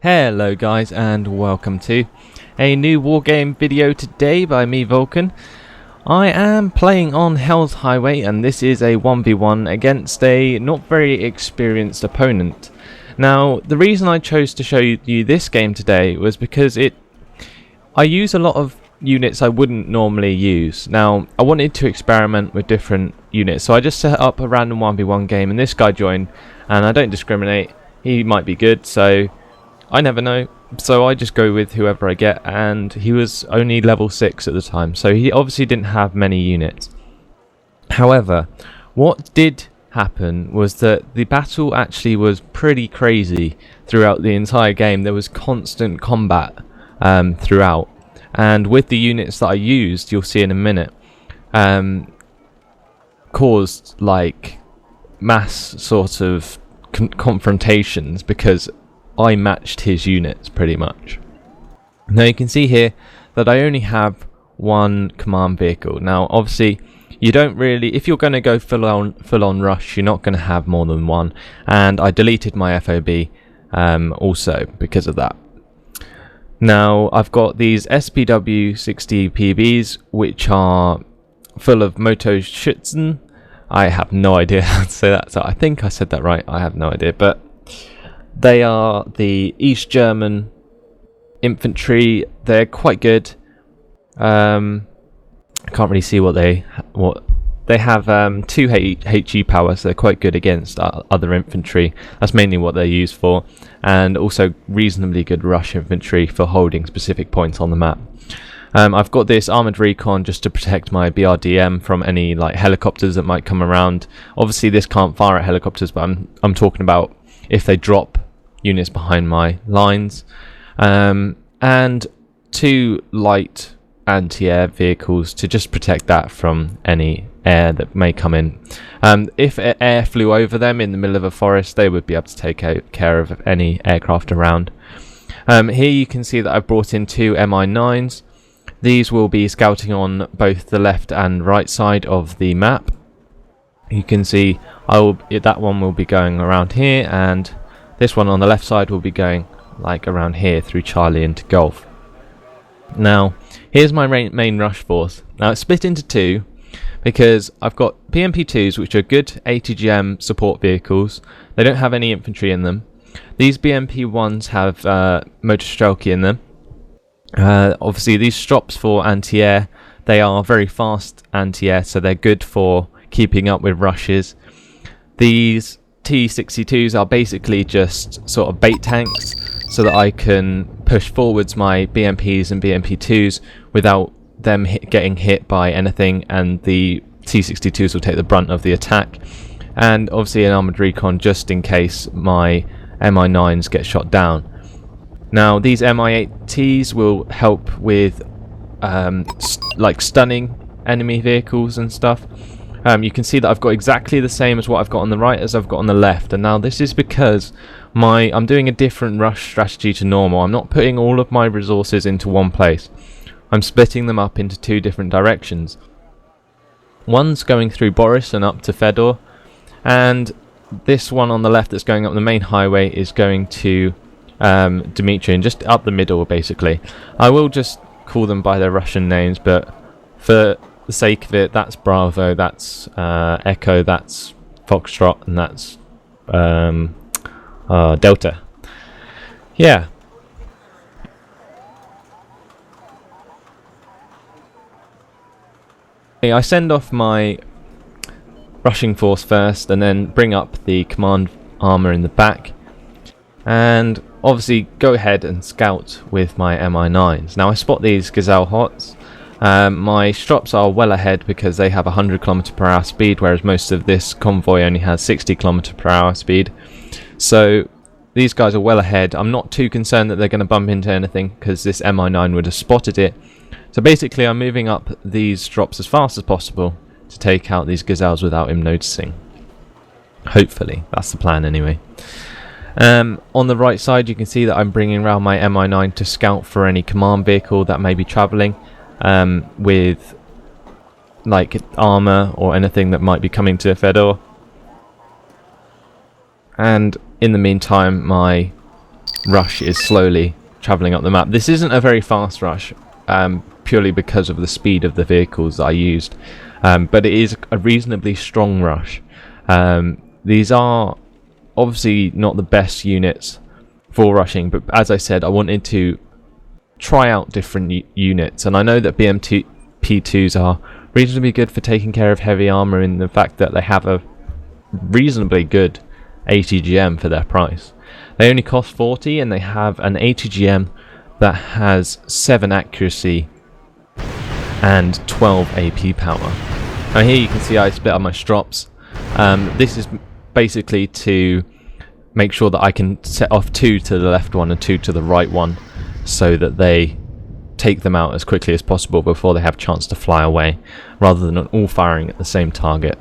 Hello guys, and welcome to a new Wargame video today by me, Vulcan. I am playing on Hell's Highway, and this is a 1v1 against a not very experienced opponent. Now, the reason I chose to show you this game today was because I use a lot of units I wouldn't normally use. Now, I wanted to experiment with different units, so I just set up a random 1v1 game, and this guy joined, and I don't discriminate. He might be good, so I never know, so I just go with whoever I get, and he was only level 6 at the time, so he obviously didn't have many units. However, what did happen was that the battle actually was pretty crazy throughout the entire game. There was constant combat throughout, and with the units that I used, you'll see in a minute, caused like mass sort of confrontations because I matched his units pretty much. Now you can see here that I only have one command vehicle. Now obviously you don't really, if you're going to go full on rush, you're not going to have more than one, and I deleted my FOB also because of that. Now I've got these SPW 60 PBs which are full of Motorschützen. I have no idea how to say that, so I think I said that right, I have no idea, but they are the East German infantry. They're quite good. I can't really see what they have. 2 HE power, so they're quite good against other infantry. That's mainly what they're used for, and also reasonably good rush infantry for holding specific points on the map. I've got this armoured recon just to protect my BRDM from any like helicopters that might come around. Obviously this can't fire at helicopters, but I'm talking about if they drop units behind my lines, and 2 light anti-air vehicles to just protect that from any air that may come in. If air flew over them in the middle of a forest, they would be able to take care of any aircraft around. Here you can see that I've brought in 2 Mi-9s. These will be scouting on both the left and right side of the map. You can see that one will be going around here, and this one on the left side will be going like around here through Charlie into Golf. Now here's my main rush force. Now it's split into 2 because I've got BMP2s which are good ATGM support vehicles. They don't have any infantry in them. These BMP1s have Motorstrelke in them. Obviously these Strops for anti-air, they are very fast anti-air, so they're good for keeping up with rushes. These T-62s are basically just sort of bait tanks, so that I can push forwards my BMPs and BMP2s without them getting hit by anything, and the T-62s will take the brunt of the attack. And obviously an armoured recon just in case my Mi-9s get shot down. Now these Mi-8Ts will help with like stunning enemy vehicles and stuff. You can see that I've got exactly the same as what I've got on the right as I've got on the left, and now this is because I'm doing a different rush strategy to normal. I'm not putting all of my resources into one place. I'm splitting them up into 2 different directions. One's going through Boris and up to Fedor, and this one on the left that's going up the main highway is going to Dmitry, and just up the middle basically. I will just call them by their Russian names, but for the sake of it, that's Bravo, that's Echo, that's Foxtrot, and that's Delta. Yeah. I send off my rushing force first, and then bring up the command armour in the back, and obviously go ahead and scout with my Mi-9s. Now I spot these Gazelle Hots. My Strops are well ahead because they have 100 km/h speed, whereas most of this convoy only has 60 km/h speed. So these guys are well ahead. I'm not too concerned that they're going to bump into anything because this Mi-9 would have spotted it. So basically I'm moving up these Strops as fast as possible to take out these Gazelles without him noticing. Hopefully, that's the plan anyway. On the right side you can see that I'm bringing around my Mi-9 to scout for any command vehicle that may be travelling with like armour or anything that might be coming to Fedor. And in the meantime my rush is slowly travelling up the map. This isn't a very fast rush, purely because of the speed of the vehicles that I used, but it is a reasonably strong rush. These are obviously not the best units for rushing, but as I said, I wanted to try out different units, and I know that BMP2s are reasonably good for taking care of heavy armor in the fact that they have a reasonably good ATGM for their price. They only cost 40 and they have an ATGM that has 7 accuracy and 12 AP power. Now here you can see I split up my strops. This is basically to make sure that I can set off 2 to the left one and 2 to the right one, so that they take them out as quickly as possible before they have a chance to fly away, rather than all firing at the same target.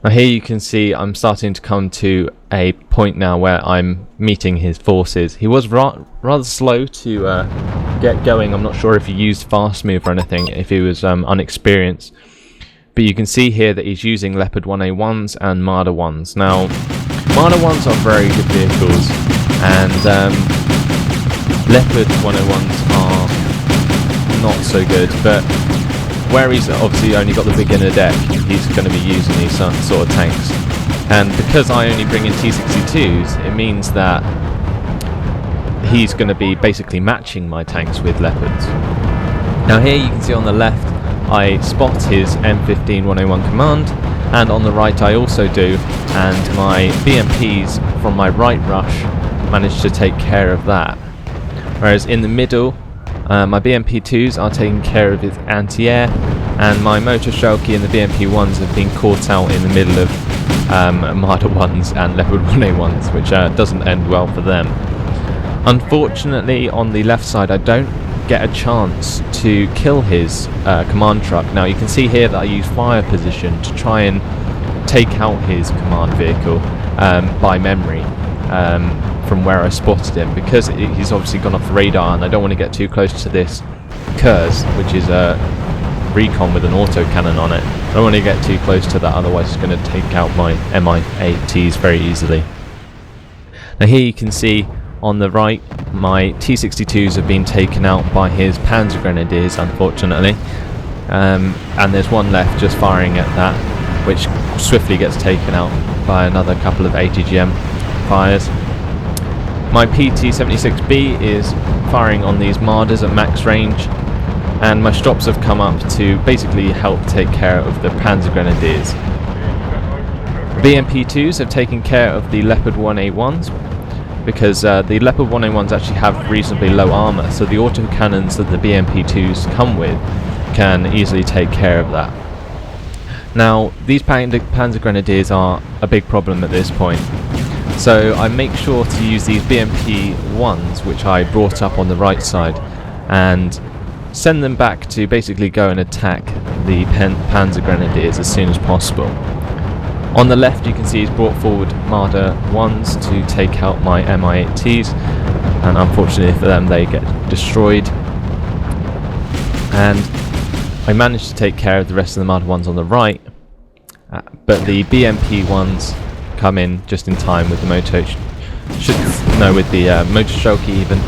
Now here you can see I'm starting to come to a point now where I'm meeting his forces. He was rather slow to get going. I'm not sure if he used fast move or anything, if he was unexperienced. But you can see here that he's using Leopard 1A1s and Marder 1s. Now, Marder 1s are very good vehicles, and Leopard 1A1s are not so good, but where he's obviously only got the beginner deck, he's going to be using these sort of tanks. And because I only bring in T62s, it means that he's going to be basically matching my tanks with Leopards. Now here you can see on the left, I spot his M15 101 command, and on the right I also do, and my BMPs from my right rush managed to take care of that. Whereas in the middle, my BMP2s are taking care of his anti-air, and my motor Shelky and the BMP1s have been caught out in the middle of Marder 1s and Leopard 1A1s, which doesn't end well for them. Unfortunately, on the left side I don't get a chance to kill his command truck. Now you can see here that I use fire position to try and take out his command vehicle by memory. From where I spotted him, because he's obviously gone off radar, and I don't want to get too close to this Kurz, which is a recon with an autocannon on it. I don't want to get too close to that, otherwise it's going to take out my Mi-8Ts very easily. Now here you can see on the right, my T62s have been taken out by his Panzer Grenadiers, unfortunately, and there's one left just firing at that, which swiftly gets taken out by another couple of ATGM fires. My PT-76B is firing on these Marders at max range, and my strops have come up to basically help take care of the Panzer Grenadiers. BMP2s have taken care of the Leopard 1A1s, because the Leopard 1A1s actually have reasonably low armour, so the autocannons that the BMP2s come with can easily take care of that. Now, these Panzer Grenadiers are a big problem at this point. So I make sure to use these BMP1s, which I brought up on the right side, and send them back to basically go and attack the Panzer Grenadiers as soon as possible. On the left you can see he's brought forward Marder 1s to take out my Mi-8Ts, and unfortunately for them they get destroyed. And I managed to take care of the rest of the Marder 1s on the right, but the BMP 1s come in just in time with the motor Shelky even,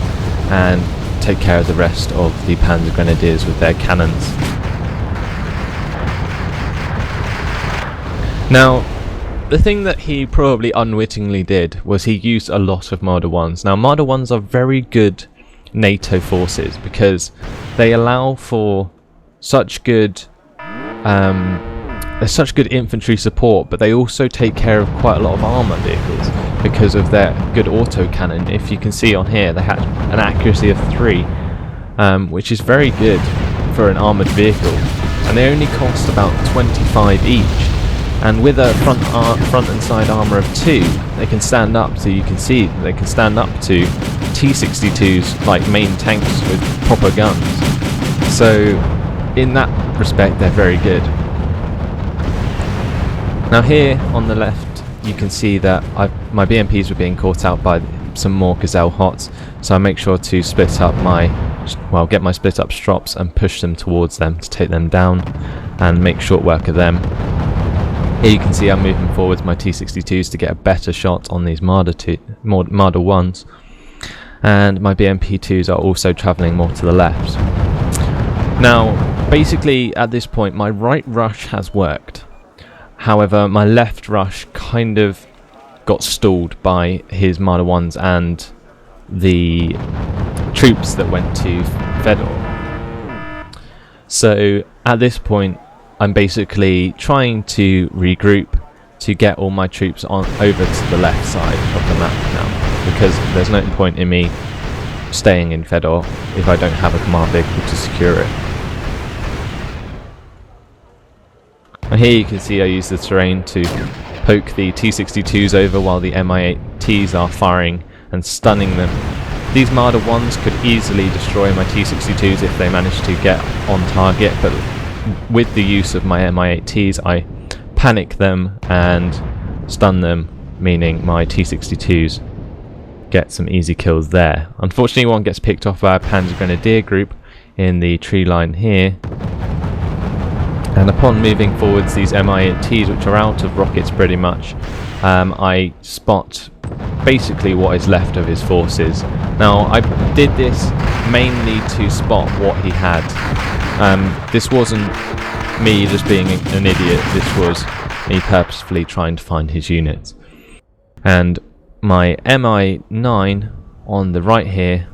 and take care of the rest of the Panzer Grenadiers with their cannons. Now, the thing that he probably unwittingly did was he used a lot of Marder 1s. Now, Marder 1s are very good NATO forces because they allow for such good infantry support, but they also take care of quite a lot of armour vehicles because of their good autocannon. If you can see on here, they have an accuracy of 3, which is very good for an armoured vehicle, and they only cost about 25 each. And with a front and side armour of 2, they can stand up to, you can see, they can stand up to T62s like main tanks with proper guns. So in that respect, they're very good. Now here on the left you can see that my BMPs were being caught out by some more Gazelle Hots, so I make sure to split up get my split up strops and push them towards them to take them down and make short work of them. Here you can see I'm moving forwards my T62s to get a better shot on these Marder 1s, and my BMP2s are also travelling more to the left. Now basically at this point my right rush has worked, however my left rush kind of got stalled by his Marder 1s and the troops that went to Fedor. So at this point I'm basically trying to regroup to get all my troops on over to the left side of the map now, because there's no point in me staying in Fedor if I don't have a command vehicle to secure it. And here you can see I use the terrain to poke the T62s over while the Mi-8Ts are firing and stunning them. These Marder 1s could easily destroy my T62s if they managed to get on target, but with the use of my Mi-8Ts I panic them and stun them, meaning my T62s get some easy kills there. Unfortunately one gets picked off by a Panzer Grenadier group in the tree line here, and upon moving forwards these Mi-8Ts, which are out of rockets pretty much, I spot basically what is left of his forces. Now I did this mainly to spot what he had. This wasn't me just being an idiot, this was me purposefully trying to find his units. And my Mi-9 on the right here,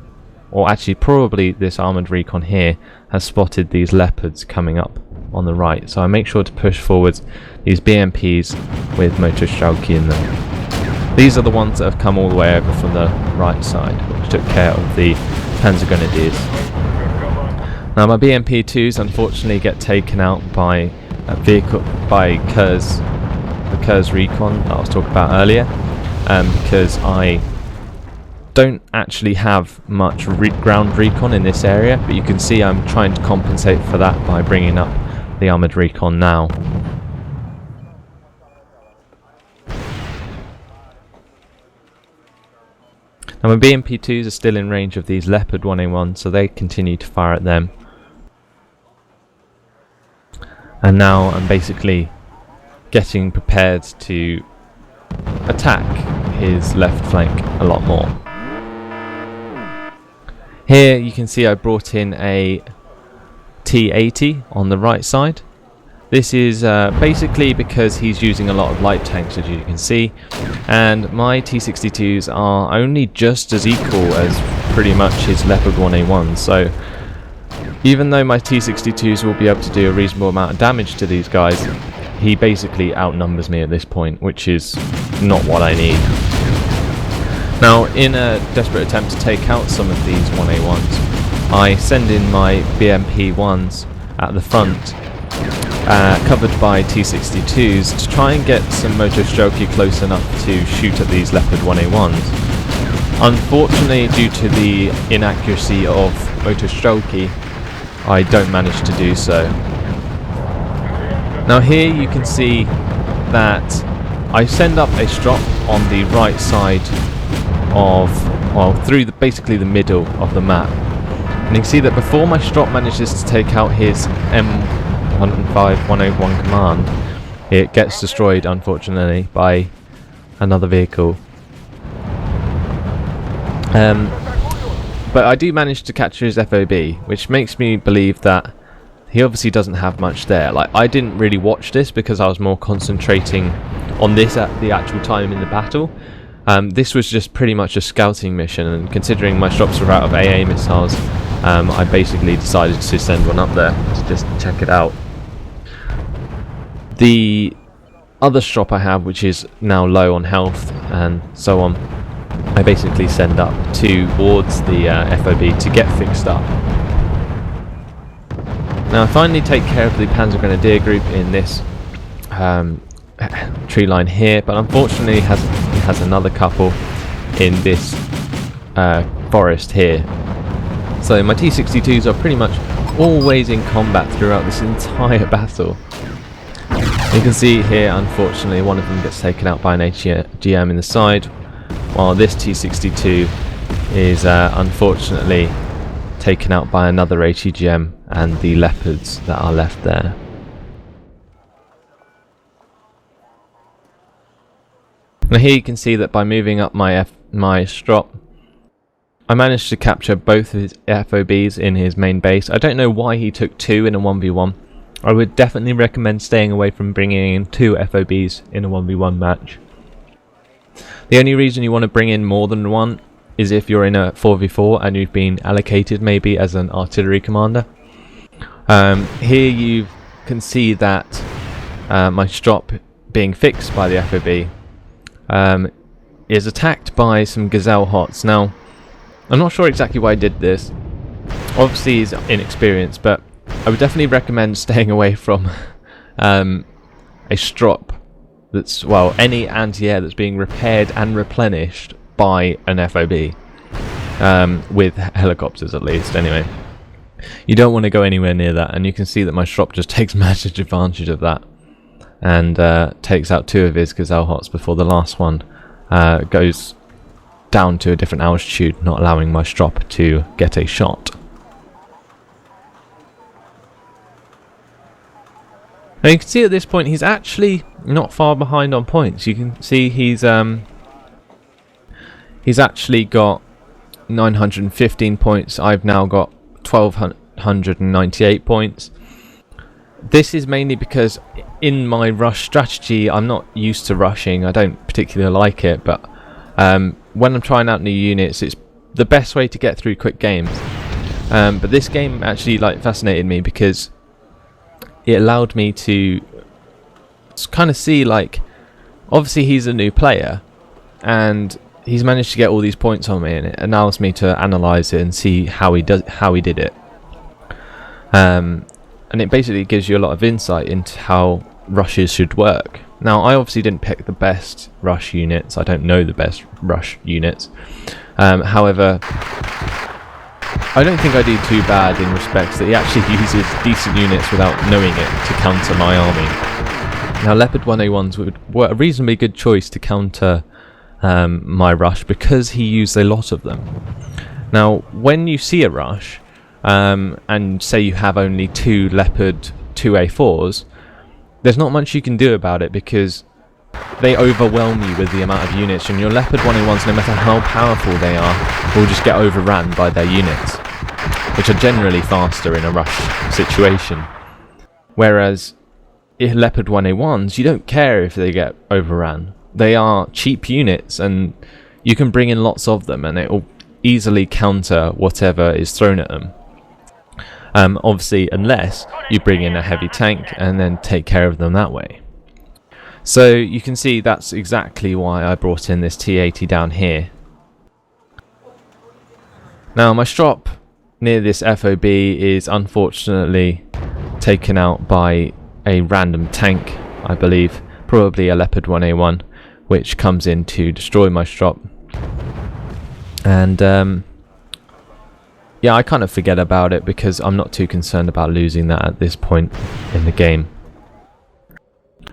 or actually probably this armoured recon here, has spotted these leopards coming up on the right, so I make sure to push forwards these BMPs with motor Strelki in them. These are the ones that have come all the way over from the right side, which took care of the Panzer Grenadiers. Now my BMP2s unfortunately get taken out by a vehicle, by the Kurz recon that I was talking about earlier, because I don't actually have much ground recon in this area, but you can see I'm trying to compensate for that by bringing up the armoured recon now. Now my BMP2s are still in range of these Leopard 1A1s, so they continue to fire at them. And now I'm basically getting prepared to attack his left flank a lot more. Here you can see I brought in a T80 on the right side. This is basically because he's using a lot of light tanks, as you can see, and my T62s are only just as equal as pretty much his Leopard 1A1, so even though my T62s will be able to do a reasonable amount of damage to these guys, he basically outnumbers me at this point, which is not what I need. Now, in a desperate attempt to take out some of these 1A1s, I send in my BMP1s at the front, covered by T62s, to try and get some Moto Strelki close enough to shoot at these Leopard 1A1s. Unfortunately, due to the inaccuracy of Moto Strelki, I don't manage to do so. Now here you can see that I send up a strop on the right side of, well, through basically the middle of the map. And you can see that before my strop manages to take out his M15101 command, it gets destroyed, unfortunately, by another vehicle. But I do manage to capture his FOB, which makes me believe that he obviously doesn't have much there. Like, I didn't really watch this because I was more concentrating on this at the actual time in the battle. This was just pretty much a scouting mission, and considering my shops were out of AA missiles, I basically decided to send one up there to just check it out. The other strop I have, which is now low on health and so on, I basically send up towards the FOB to get fixed up. Now I finally take care of the Panzer Grenadier group in this tree line here, but unfortunately he has another couple in this forest here. So my T62s are pretty much always in combat throughout this entire battle. You can see here, unfortunately, one of them gets taken out by an HGM in the side, while this T62 is unfortunately taken out by another HEGM and the Leopards that are left there. Now here you can see that by moving up my strop, I managed to capture both of his FOBs in his main base. I don't know why he took 2 in a 1v1. I would definitely recommend staying away from bringing in 2 FOBs in a 1v1 match. The only reason you want to bring in more than 1 is if you're in a 4v4 and you've been allocated maybe as an artillery commander. Here you can see that my strop being fixed by the FOB is attacked by some Gazelle Hots. Now, I'm not sure exactly why I did this. Obviously he's inexperienced, but I would definitely recommend staying away from a strop that's, well, any anti-air that's being repaired and replenished by an FOB, with helicopters at least, anyway. You don't want to go anywhere near that, and you can see that my strop just takes massive advantage of that, and takes out 2 of his Gazelle Hots before the last one goes down to a different altitude, not allowing my strop to get a shot. Now you can see at this point he's actually not far behind on points. You can see he's actually got 915 points. I've now got 1298 points. This is mainly because in my rush strategy I'm not used to rushing. I don't particularly like it, but when I'm trying out new units, it's the best way to get through quick games. But this game actually fascinated me because it allowed me to kind of see, obviously he's a new player and he's managed to get all these points on me, and it allows me to analyse it and see how he did it. And it basically gives you a lot of insight into how rushes should work. Now, I obviously didn't pick the best rush units. I don't know the best rush units. However, I don't think I do too bad in respects that he actually uses decent units without knowing it to counter my army. Now, Leopard 1A1s were a reasonably good choice to counter my rush because he used a lot of them. Now, when you see a rush, and say you have only 2 Leopard 2A4s, there's not much you can do about it because they overwhelm you with the amount of units, and your Leopard 1A1s, no matter how powerful they are, will just get overrun by their units, which are generally faster in a rush situation. Whereas if Leopard 1A1s, you don't care if they get overrun. They are cheap units and you can bring in lots of them and it will easily counter whatever is thrown at them. Obviously, unless you bring in a heavy tank and then take care of them that way. So you can see that's exactly why I brought in this T80 down here. Now my strop near this FOB is unfortunately taken out by a random tank, I believe, probably a Leopard 1A1, which comes in to destroy my strop. And yeah, I kind of forget about it because I'm not too concerned about losing that at this point in the game.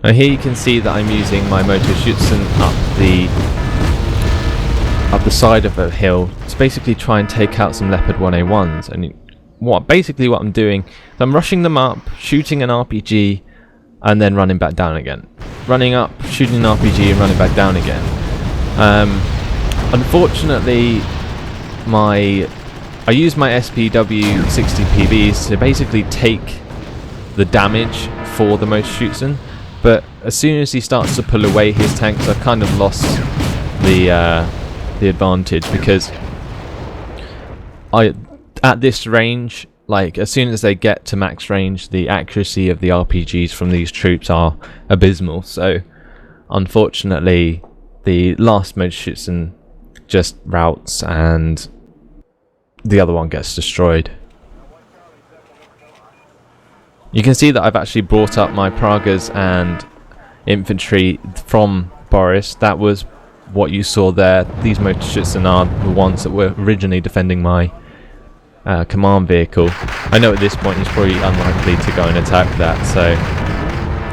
Now here you can see that I'm using my Motorschützen up the side of a hill to basically try and take out some Leopard 1A1s. And basically what I'm doing is I'm rushing them up, shooting an RPG, and then running back down again. Running up, shooting an RPG, and running back down again. Unfortunately, I use my SPW 60 PBs to basically take the damage for the Motorschützen, but as soon as he starts to pull away his tanks, I've kind of lost the advantage because at this range, as soon as they get to max range, the accuracy of the RPGs from these troops are abysmal. So unfortunately, the last Motorschützen just routes and the other one gets destroyed. You can see that I've actually brought up my Pragas and infantry from Boris. That was what you saw there. These Motorschützen are the ones that were originally defending my command vehicle. I know at this point he's probably unlikely to go and attack that, so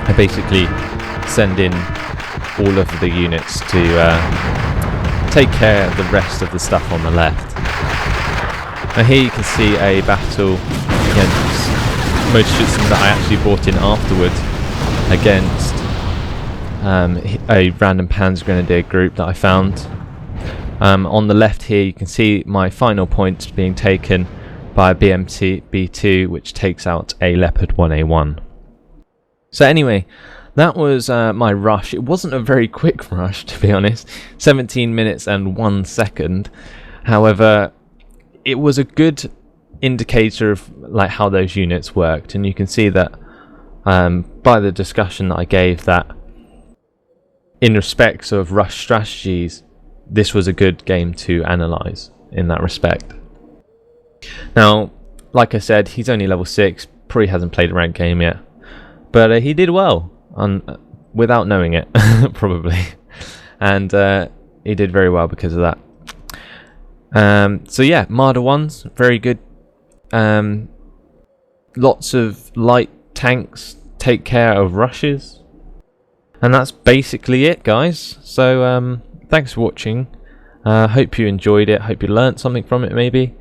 I basically send in all of the units to take care of the rest of the stuff on the left. Now here you can see a battle against Motorschützen that I actually brought in afterwards against a random Panzer Grenadier group that I found. On the left here you can see my final points being taken by a BMT B2, which takes out a Leopard 1A1. So anyway, that was my rush. It wasn't a very quick rush, to be honest, 17 minutes and 1 second. However, it was a good indicator of like how those units worked, and you can see that by the discussion that I gave, that in respects of rush strategies, this was a good game to analyze in that respect. Now, like I said, he's only level 6, probably hasn't played a ranked game yet, but he did well without knowing it, probably, and he did very well because of that. So yeah, Marder 1's very good. Lots of light tanks, take care of rushes, and that's basically it, guys. So thanks for watching. Hope you enjoyed it, hope you learnt something from it maybe,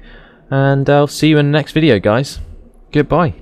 and I'll see you in the next video, guys. Goodbye.